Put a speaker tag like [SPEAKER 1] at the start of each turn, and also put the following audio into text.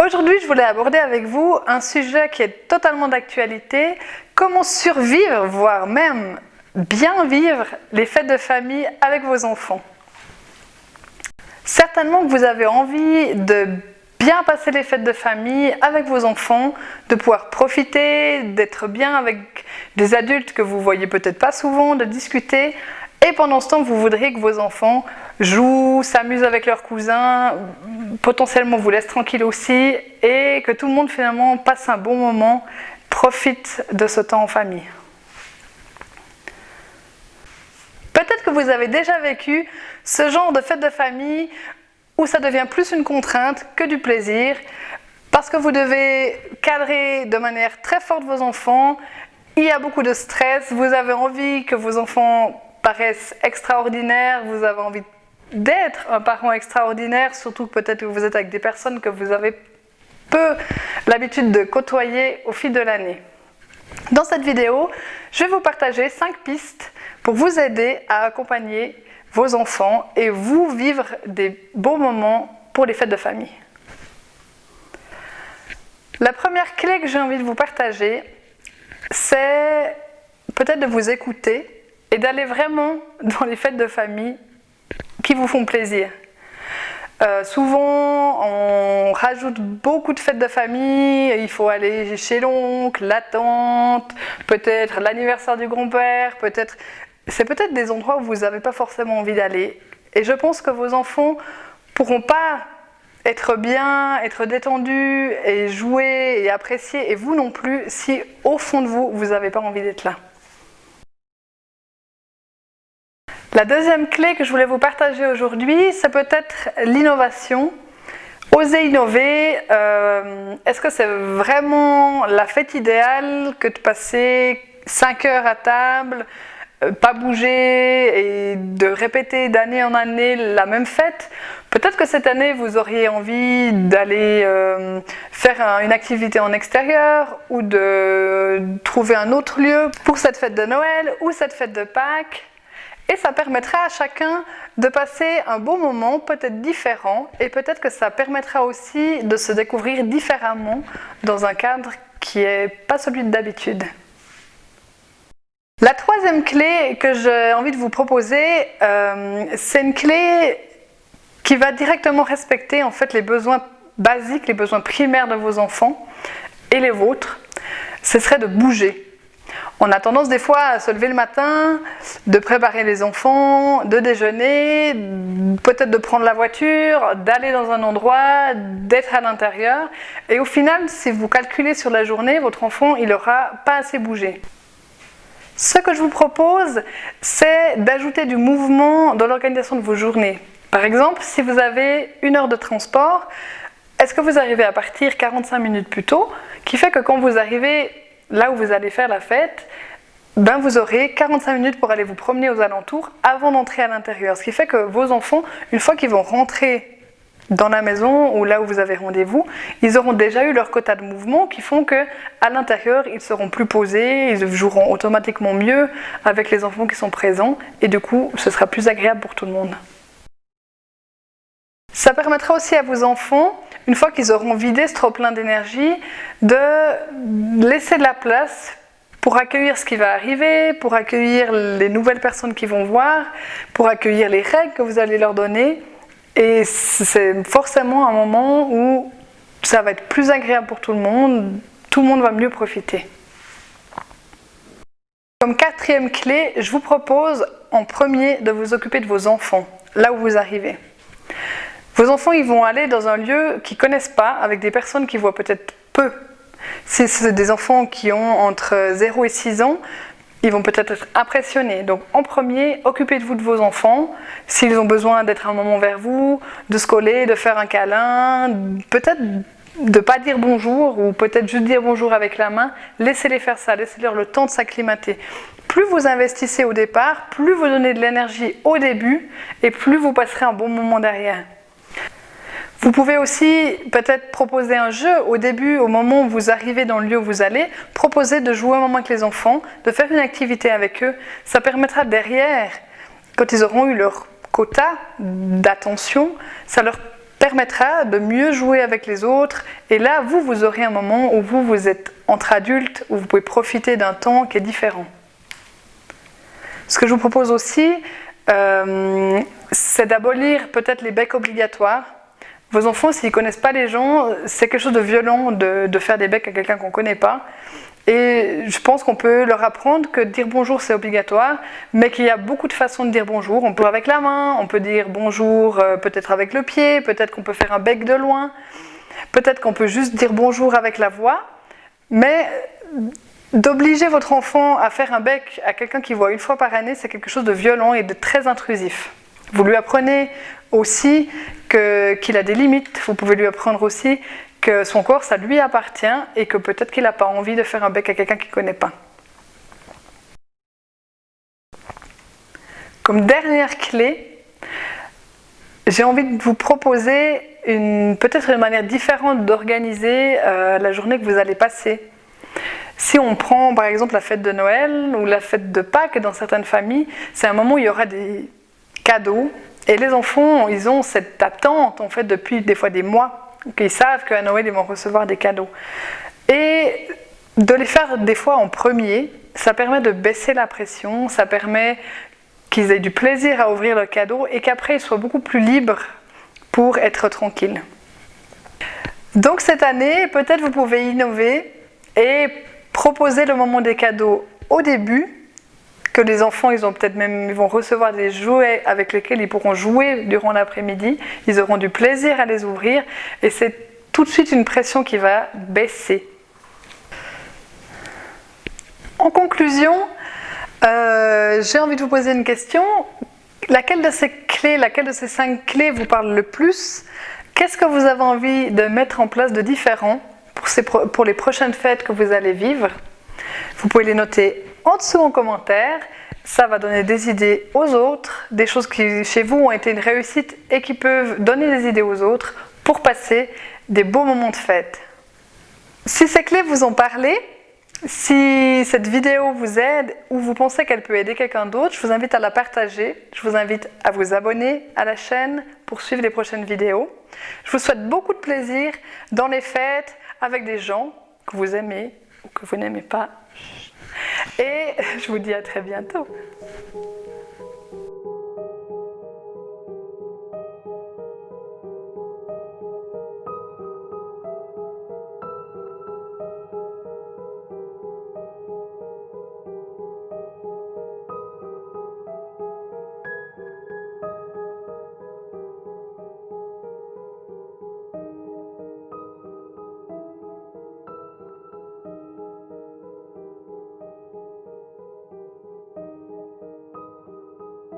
[SPEAKER 1] Aujourd'hui, je voulais aborder avec vous un sujet qui est totalement d'actualité, comment survivre, voire même bien vivre les fêtes de famille avec vos enfants. Certainement que vous avez envie de bien passer les fêtes de famille avec vos enfants, de pouvoir profiter, d'être bien avec des adultes que vous voyez peut-être pas souvent, de discuter. Et pendant ce temps, vous voudriez que vos enfants jouent, s'amusent avec leurs cousins, potentiellement vous laissent tranquille aussi, et que tout le monde finalement passe un bon moment, profite de ce temps en famille. Peut-être que vous avez déjà vécu ce genre de fête de famille où ça devient plus une contrainte que du plaisir, parce que vous devez cadrer de manière très forte vos enfants, il y a beaucoup de stress, vous avez envie que vos enfants paraissent extraordinaires, vous avez envie d'être un parent extraordinaire, surtout que peut-être que vous êtes avec des personnes que vous avez peu l'habitude de côtoyer au fil de l'année. Dans cette vidéo, je vais vous partager 5 pistes pour vous aider à accompagner vos enfants et vous vivre des beaux moments pour les fêtes de famille. La première clé que j'ai envie de vous partager, c'est peut-être de vous écouter et d'aller vraiment dans les fêtes de famille qui vous font plaisir. Souvent, on rajoute beaucoup de fêtes de famille, il faut aller chez l'oncle, la tante, peut-être l'anniversaire du grand-père, c'est peut-être des endroits où vous n'avez pas forcément envie d'aller. Et je pense que vos enfants ne pourront pas être bien, être détendus et jouer et apprécier, et vous non plus, si au fond de vous, vous n'avez pas envie d'être là. La deuxième clé que je voulais vous partager aujourd'hui, c'est peut-être l'innovation. Oser innover, est-ce que c'est vraiment la fête idéale que de passer 5 heures à table, pas bouger et de répéter d'année en année la même fête? Peut-être que cette année, vous auriez envie d'aller faire une activité en extérieur ou de trouver un autre lieu pour cette fête de Noël ou cette fête de Pâques. Et ça permettra à chacun de passer un bon moment, peut-être différent, et peut-être que ça permettra aussi de se découvrir différemment dans un cadre qui n'est pas celui d'habitude. La troisième clé que j'ai envie de vous proposer, c'est une clé qui va directement respecter en fait les besoins basiques, les besoins primaires de vos enfants et les vôtres. Ce serait de bouger. On a tendance des fois à se lever le matin, de préparer les enfants, de déjeuner, peut-être de prendre la voiture, d'aller dans un endroit, d'être à l'intérieur. Et au final, si vous calculez sur la journée, votre enfant, il n'aura pas assez bougé. Ce que je vous propose, c'est d'ajouter du mouvement dans l'organisation de vos journées. Par exemple, si vous avez 1 heure de transport, est-ce que vous arrivez à partir 45 minutes plus tôt, qui fait que quand vous arrivez là où vous allez faire la fête, vous aurez 45 minutes pour aller vous promener aux alentours avant d'entrer à l'intérieur. Ce qui fait que vos enfants, une fois qu'ils vont rentrer dans la maison ou là où vous avez rendez-vous, ils auront déjà eu leur quota de mouvement qui font qu'à l'intérieur, ils seront plus posés, ils joueront automatiquement mieux avec les enfants qui sont présents et du coup, ce sera plus agréable pour tout le monde. Ça permettra aussi à vos enfants, une fois qu'ils auront vidé ce trop-plein d'énergie, de laisser de la place pour accueillir ce qui va arriver, pour accueillir les nouvelles personnes qu'ils vont voir, pour accueillir les règles que vous allez leur donner. Et c'est forcément un moment où ça va être plus agréable pour tout le monde va mieux profiter. Comme 4e clé, je vous propose en premier de vous occuper de vos enfants, là où vous arrivez. Vos enfants, ils vont aller dans un lieu qu'ils ne connaissent pas, avec des personnes qu'ils voient peut-être peu. Si c'est des enfants qui ont entre 0 et 6 ans, ils vont peut-être être impressionnés. Donc en premier, occupez-vous de vos enfants. S'ils ont besoin d'être un moment vers vous, de se coller, de faire un câlin, peut-être de ne pas dire bonjour, ou peut-être juste dire bonjour avec la main, laissez-les faire ça, laissez-leur le temps de s'acclimater. Plus vous investissez au départ, plus vous donnez de l'énergie au début, et plus vous passerez un bon moment derrière. Vous pouvez aussi peut-être proposer un jeu au début, au moment où vous arrivez dans le lieu où vous allez, proposer de jouer un moment avec les enfants, de faire une activité avec eux. Ça permettra derrière, quand ils auront eu leur quota d'attention, ça leur permettra de mieux jouer avec les autres. Et là, vous aurez un moment où vous êtes entre adultes, où vous pouvez profiter d'un temps qui est différent. Ce que je vous propose aussi, c'est d'abolir peut-être les becs obligatoires. Vos enfants, s'ils ne connaissent pas les gens, c'est quelque chose de violent de faire des becs à quelqu'un qu'on ne connaît pas. Et je pense qu'on peut leur apprendre que dire bonjour c'est obligatoire, mais qu'il y a beaucoup de façons de dire bonjour. On peut avec la main, on peut dire bonjour peut-être avec le pied, peut-être qu'on peut faire un bec de loin, peut-être qu'on peut juste dire bonjour avec la voix, mais d'obliger votre enfant à faire un bec à quelqu'un qui voit une fois par année, c'est quelque chose de violent et de très intrusif. Vous lui apprenez aussi qu'il a des limites, vous pouvez lui apprendre aussi que son corps, ça lui appartient et que peut-être qu'il n'a pas envie de faire un bec à quelqu'un qu'il ne connaît pas. Comme dernière clé, j'ai envie de vous proposer peut-être une manière différente d'organiser la journée que vous allez passer. Si on prend par exemple la fête de Noël ou la fête de Pâques dans certaines familles, c'est un moment où il y aura des cadeaux et les enfants, ils ont cette attente en fait depuis des fois des mois. Ils savent qu'à Noël, ils vont recevoir des cadeaux. Et de les faire des fois en premier, ça permet de baisser la pression, ça permet qu'ils aient du plaisir à ouvrir le cadeau et qu'après, ils soient beaucoup plus libres pour être tranquilles. Donc cette année, peut-être vous pouvez innover et proposer le moment des cadeaux au début, que les enfants, ils vont recevoir des jouets avec lesquels ils pourront jouer durant l'après-midi, ils auront du plaisir à les ouvrir et c'est tout de suite une pression qui va baisser. En conclusion, j'ai envie de vous poser une question. Laquelle de ces 5 clés vous parle le plus? Qu'est-ce que vous avez envie de mettre en place de différent pour les prochaines fêtes que vous allez vivre? Vous pouvez les noter en dessous en commentaire, ça va donner des idées aux autres, des choses qui chez vous ont été une réussite et qui peuvent donner des idées aux autres pour passer des beaux moments de fête. Si ces clés vous ont parlé, si cette vidéo vous aide ou vous pensez qu'elle peut aider quelqu'un d'autre, je vous invite à la partager, je vous invite à vous abonner à la chaîne pour suivre les prochaines vidéos. Je vous souhaite beaucoup de plaisir dans les fêtes avec des gens que vous aimez ou que vous n'aimez pas. Et je vous dis à très bientôt.